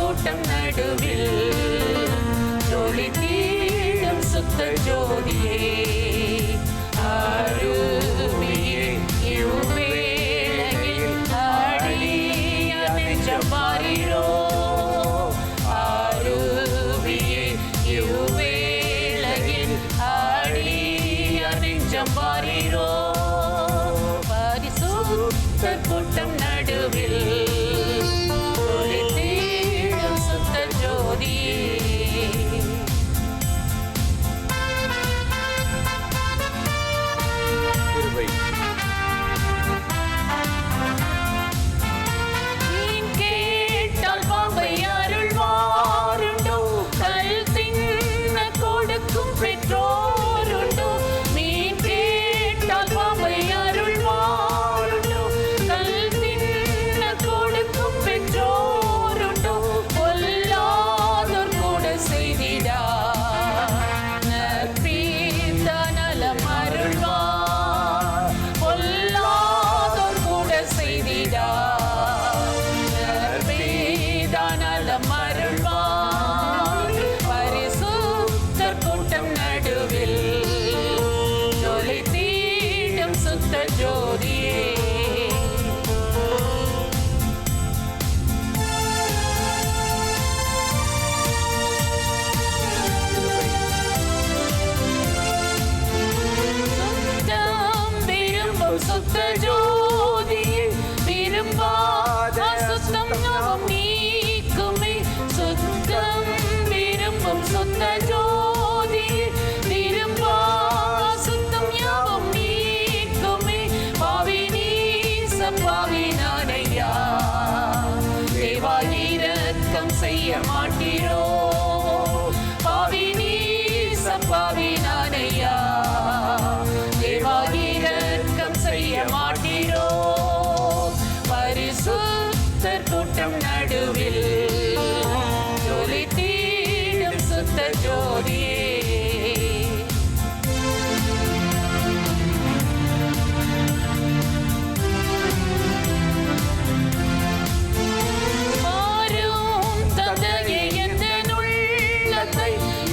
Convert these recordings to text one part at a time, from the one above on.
கூட்டம் நடுவில் ஜொலி தீடும் சுத்த ஜோதியே அருவியே இவ்வேளையில் ஆடிய நெஞ்சம் மாறிரோ அருவியே இவ்வேளையில் ஆடிய நெஞ்சம் மாறிரோ பரிசுத்த கூட்டம் நடுவில் ஜொலி தீடும் சுத்த ஜோதியே செய்ய மாட்டீரோ பாவி நீசம் பாவி நானையா தேவாகிரக்கம் செய்ய மாட்டீரோ பரிசுத்தர் கூட்டம் நடுவில் ஜொலி தீடும் சுத்த ஜோதியே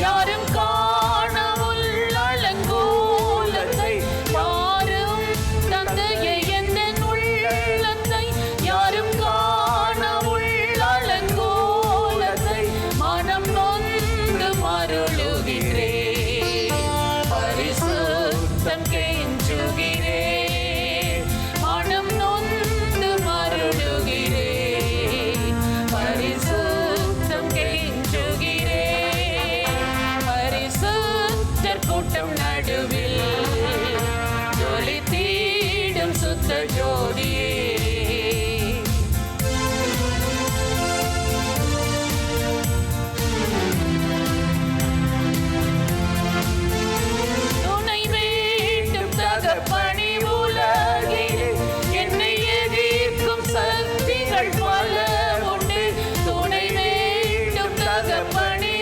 யாரும் காணவுள் அலங்கோலத்தை யாரும் தந்தையை எந்த உள்ளத்தை யாரும் காணவுள் அலங்கோலத்தை மனம் நொந்து மருளுகிறேன் பரிசுத்தம் கெஞ்சுகிறேன் மனம் நொந்து மருளுகிறேன் பரிசுத்தம் கெஞ்சுகிறேன் கூட்டம் நடுவில் ஜொலி தீடும் சுத்த ஜோதியே துணை வேண்டும் தகப்பனே உலகில் என்னை எதிர்க்கும் சக்திகள் பல உண்டு துணை வேண்டும் தகப்பனே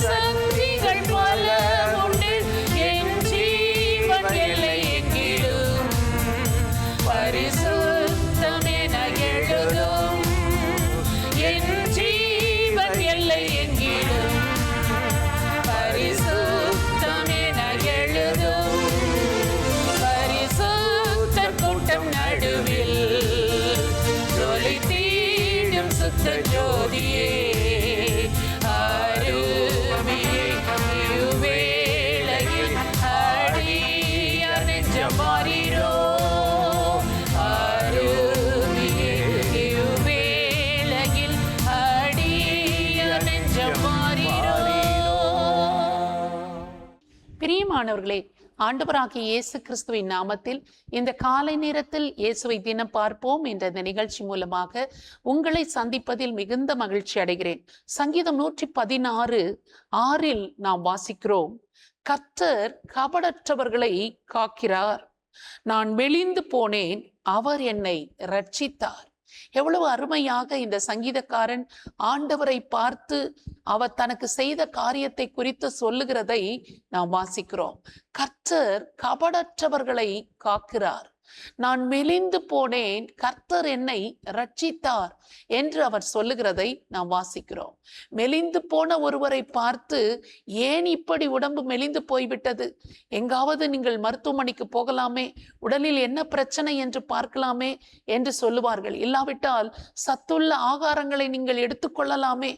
சக்திகள் பல உண்டு என் ஜீவன் எல்லை எங்கிலும் பரிசுத்தம் என எழுதும் என் ஜீவன் எல்லை எங்கிலும் பரிசுத்தம் என எழுதும் பரிசுத்த கூட்டம் நடுவில் ஜொலி தீடும் சுத்த ஜோதியே வேளையில் ஆடிய நெஞ்சம் மாறிரோ அருவியே வேளையில் ஆடிய நெஞ்சம் மாறிரோ. பிரியமானவர்களே, ஆண்டவராகிய இயேசு கிறிஸ்துவின் நாமத்தில் இந்த காலை நேரத்தில் இயேசுவை தினம் பார்ப்போம் என்ற இந்த நிகழ்ச்சி மூலமாக உங்களை சந்திப்பதில் மிகுந்த மகிழ்ச்சி அடைகிறேன். சங்கீதம் 116:6 நாம் வாசிக்கிறோம், கர்த்தர் கபடற்றவர்களை காக்கிறார், நான் மெலிந்து போனேன், அவர் என்னை இரட்சித்தார். எவ்வளவு அருமையாக இந்த சங்கீதக்காரன் ஆண்டவரை பார்த்து அவர் தனக்கு செய்த காரியத்தை குறித்து சொல்லுகிறதை நாம் வாசிக்கிறோம். கர்த்தர் கபடற்றவர்களை காக்கிறார். நான் மெலிந்து போனேன், கர்த்தர் என்னை ரட்சித்தார் என்று அவர் சொல்லுகிறதை நாம் வாசிக்கிறோம். மெலிந்து போன ஒருவரை பார்த்து, ஏன் இப்படி உடம்பு மெலிந்து போய்விட்டது, எங்காவது நீங்கள் மருத்துவமனைக்கு போகலாமே, உடலில் என்ன பிரச்சனை என்று பார்க்கலாமே என்று சொல்லுவார்கள். இல்லாவிட்டால் சத்துள்ள ஆகாரங்களை நீங்கள் எடுத்துக்கொள்ளலாமே,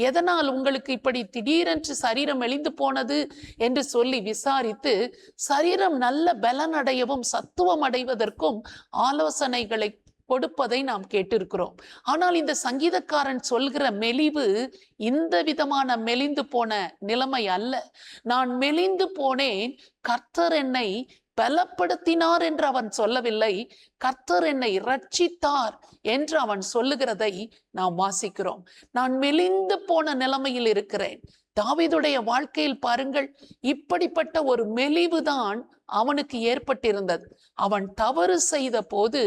எதனால் உங்களுக்கு இப்படி திடீரென்று சரீரம் மெலிந்து போனது என்று சொல்லி விசாரித்து சரீரம் நல்ல பலன் அடையவும் சத்துவம் அடைவதற்கும் ஆலோசனைகளை கொடுப்பதை நாம் கேட்டிருக்கிறோம். ஆனால் இந்த சங்கீதக்காரன் சொல்கிற மெலிவு இந்த விதமான மெலிந்து போன நிலைமை அல்ல. நான் மெலிந்து போனேன், கர்த்தர் என்னை பலப்படுத்தினார் என்று அவன் சொல்லவில்லை, கர்த்தர் என்னை ரட்சித்தார் என்று அவன் சொல்லுகிறதை நாம் வாசிக்கிறோம். நான் மெலிந்து போன நிலைமையில் இருக்கிறேன். தாவீதுடைய வாழ்க்கையில் பாருங்கள், இப்படிப்பட்ட ஒரு மெலிவுதான் அவனுக்கு ஏற்பட்டிருந்தது. அவன் தவறு செய்த போது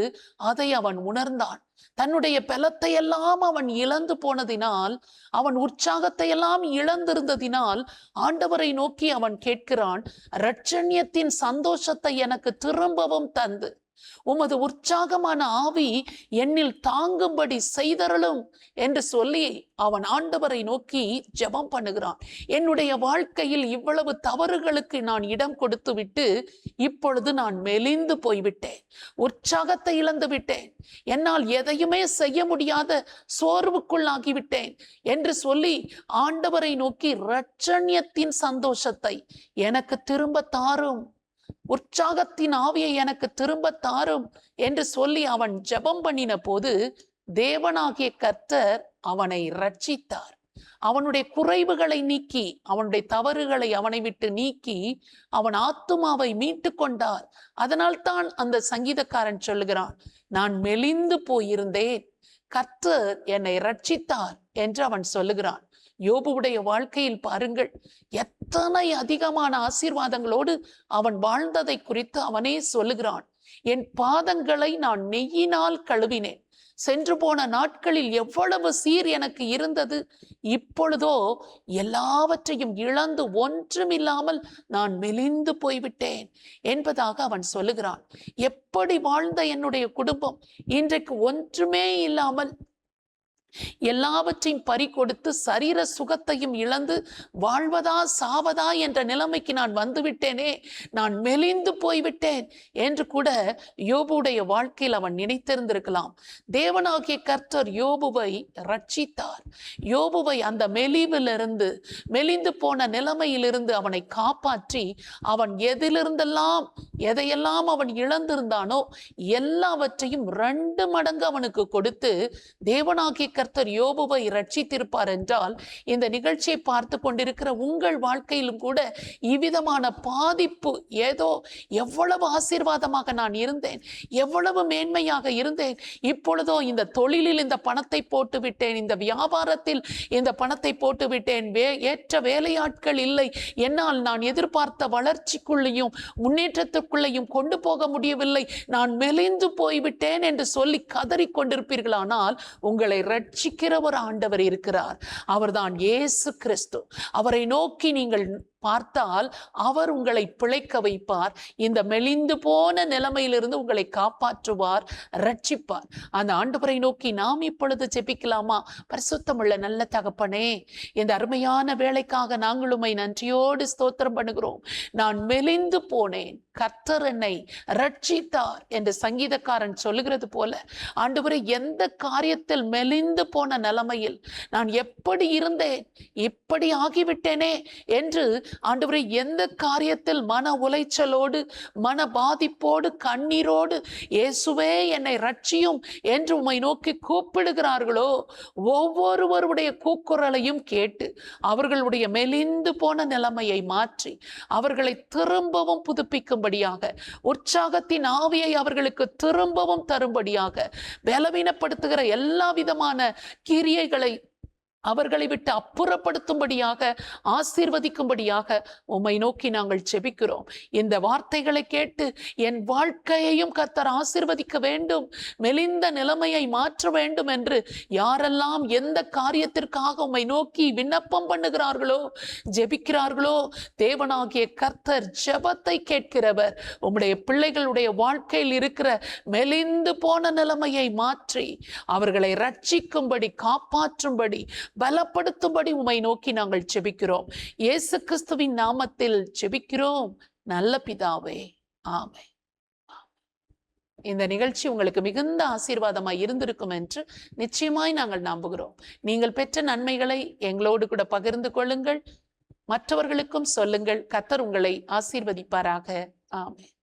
அதை அவன் உணர்ந்தான். தன்னுடைய பலத்தை எல்லாம் அவன் இழந்து போனதினால், அவன் உற்சாகத்தை எல்லாம் இழந்திருந்ததினால் ஆண்டவரை நோக்கி அவன் கேட்கிறான், இரட்சண்யத்தின் சந்தோஷத்தை எனக்கு திரும்பவும் தந்து உமது உற்சாகமான ஆவி என்னில் தாங்கும்படி செய்தருளும் என்று சொல்லி அவன் ஆண்டவரை நோக்கி ஜெபம் பண்ணுகிறான். என்னுடைய வாழ்க்கையில் இவ்வளவு தவறுகளுக்கு நான் இடம் கொடுத்து விட்டு இப்பொழுது நான் மெலிந்து போய்விட்டேன், உற்சாகத்தை இழந்து விட்டேன், என்னால் எதையுமே செய்ய முடியாத சோர்வுக்குள்ளாகிவிட்டேன் என்று சொல்லி ஆண்டவரை நோக்கி இரட்சண்யத்தின் சந்தோஷத்தை எனக்கு திரும்ப தாரும், உற்சாகத்தின் ஆவியை எனக்கு திரும்ப தாரும் என்று சொல்லி அவன் ஜெபம் பண்ணின போது தேவனாகிய கர்த்தர் அவனை ரட்சித்தார். அவனுடைய குறைவுகளை நீக்கி, அவனுடைய தவறுகளை அவனை விட்டு நீக்கி அவன் ஆத்துமாவை மீட்டு கொண்டார். அதனால் தான் அந்த சங்கீதக்காரன் சொல்லுகிறான், நான் மெலிந்து போயிருந்தேன், கர்த்தர் என்னை ரட்சித்தார் என்று அவன் சொல்லுகிறான். யோபுவுடைய வாழ்க்கையில் பாருங்கள், எத்தனை அதிகமான ஆசீர்வாதங்களோடு அவன் வாழ்ந்ததை குறித்து அவனே சொல்லுகிறான். என் பாதங்களை நான் நெய்யினால் கழுவினேன், சென்று போன நாட்களில் எவ்வளவு சீர் எனக்கு இருந்தது, இப்பொழுதோ எல்லாவற்றையும் இழந்து ஒன்றுமில்லாமல் நான் மெலிந்து போய்விட்டேன் என்பதாக அவன் சொல்லுகிறான். எப்படி வாழ்ந்த என்னுடைய குடும்பம் இன்றைக்கு ஒன்றுமே இல்லாமல் எல்லாவற்றையும் பறி கொடுத்து சரீர சுகத்தையும் இழந்து வாழ்வதா சாவதா என்ற நிலைமைக்கு நான் வந்துவிட்டேனே, நான் மெலிந்து போய்விட்டேன் என்று கூட யோபுடைய வாழ்க்கையில் அவன் நினைத்திருந்திருக்கலாம். தேவனாகிய கர்த்தர் யோபுவை ரட்சித்தார். யோபுவை அந்த மெலிவிலிருந்து, மெலிந்து போன நிலைமையிலிருந்து அவனை காப்பாற்றி அவன் எதையெல்லாம் அவன் இழந்திருந்தானோ எல்லாவற்றையும் 2 மடங்கு அவனுக்கு கொடுத்து தேவனாகிய கர்த்தர் யோபுவை ரட்சித்திருப்பார் என்றால், இந்த நிகழ்ச்சியை பார்த்து கொண்டிருக்கிற உங்கள் வாழ்க்கையிலும் கூட இவ்விதமான பாதிப்பு, ஏதோ எவ்வளவு ஆசீர்வாதமாக நான் இருந்தேன், எவ்வளவு மேன்மையாக இருந்தேன், இப்பொழுதோ இந்த தொழிலில் இந்த பணத்தை போட்டு விட்டேன், இந்த வியாபாரத்தில் இந்த பணத்தை போட்டு விட்டேன், ஏற்ற வேலையாட்கள் இல்லை, என்னால் நான் எதிர்பார்த்த வளர்ச்சிக்குள்ளேயும் முன்னேற்றத்துக்குள்ளேயும் கொண்டு போக முடியவில்லை, நான் மெலிந்து போய்விட்டேன் என்று சொல்லி கதறி கொண்டிருப்பீர்களானால் உங்களை ரட்சிக்கிற ஒரு ஆண்டவர் இருக்கிறார். அவர்தான் இயேசு கிறிஸ்து. அவரை நோக்கி நீங்கள் பார்த்தால் அவர் உங்களை பிழைக்க வைப்பார். இந்த மெலிந்து போன நிலைமையிலிருந்து உங்களை காப்பாற்றுவார், ரட்சிப்பார். அந்த ஆண்டவரை நோக்கி நாம் இப்பொழுது ஜெபிக்கலாமா? பரிசுத்தமுள்ள நல்ல தகப்பனே, இந்த அருமையான வேலைக்காக நாங்கள் உம்மை நன்றியோடு ஸ்தோத்திரம் பண்ணுகிறோம். நான் மெலிந்து போனேன், கர்த்தர் என்னை ரட்சித்தார் என்று சங்கீதக்காரன் சொல்லுகிறது போல, ஆண்டவரே, எந்த காரியத்தில் மெலிந்து போன நிலைமையில் நான் எப்படி இருந்தேன், இப்படி ஆகிவிட்டேனே என்று ஆண்டவரே, எந்த காரியத்தில் மன உளைச்சலோடு, மன பாதிப்போடு, கண்ணீரோடு இயேசுவே என்னை ரட்சியும் என்று உம்மை நோக்கி கூப்பிடுகிறார்களோ, ஒவ்வொருவருடைய கூக்குரலையும் கேட்டு அவர்களுடைய மெலிந்து போன நிலைமையை மாற்றி அவர்களை திரும்பவும் புதுப்பிக்கும்படியாக, உற்சாகத்தின் ஆவியை அவர்களுக்கு திரும்பவும் தரும்படியாக, பலவீனப்படுத்துகிற எல்லா விதமான கிரியைகளை அவர்களை விட்டு அப்புறப்படுத்தும்படியாக, ஆசீர்வதிக்கும்படியாக உம்மை நோக்கி நாங்கள் ஜெபிக்கிறோம். இந்த வார்த்தைகளை கேட்டு என் வாழ்க்கையையும் கர்த்தர் ஆசீர்வதிக்க வேண்டும், மெலிந்த நிலைமையை மாற்ற வேண்டும் என்று யாரெல்லாம் எந்த காரியத்திற்காக உம்மை நோக்கி விண்ணப்பம் பண்ணுகிறார்களோ, ஜெபிக்கிறார்களோ, தேவனாகிய கர்த்தர் ஜெபத்தை கேட்கிறவர். உம்முடைய பிள்ளைகளுடைய வாழ்க்கையில் இருக்கிற மெலிந்து போன நிலைமையை மாற்றி அவர்களை ரட்சிக்கும்படி, காப்பாற்றும்படி, பலப்படுத்தும்படி உம்மை நோக்கி நாங்கள் ஜெபிக்கிறோம். இயேசு கிறிஸ்துவின் நாமத்தில் ஜெபிக்கிறோம் நல்ல பிதாவே, ஆமென். இந்த நிகழ்ச்சி உங்களுக்கு மிகுந்த ஆசீர்வாதமாய் இருந்திருக்கும் என்று நிச்சயமாய் நாங்கள் நம்புகிறோம். நீங்கள் பெற்ற நன்மைகளை எங்களோடு கூட பகிர்ந்து கொள்ளுங்கள், மற்றவர்களுக்கும் சொல்லுங்கள். கர்த்தர் உங்களை ஆசீர்வதிப்பாராக. ஆமென்.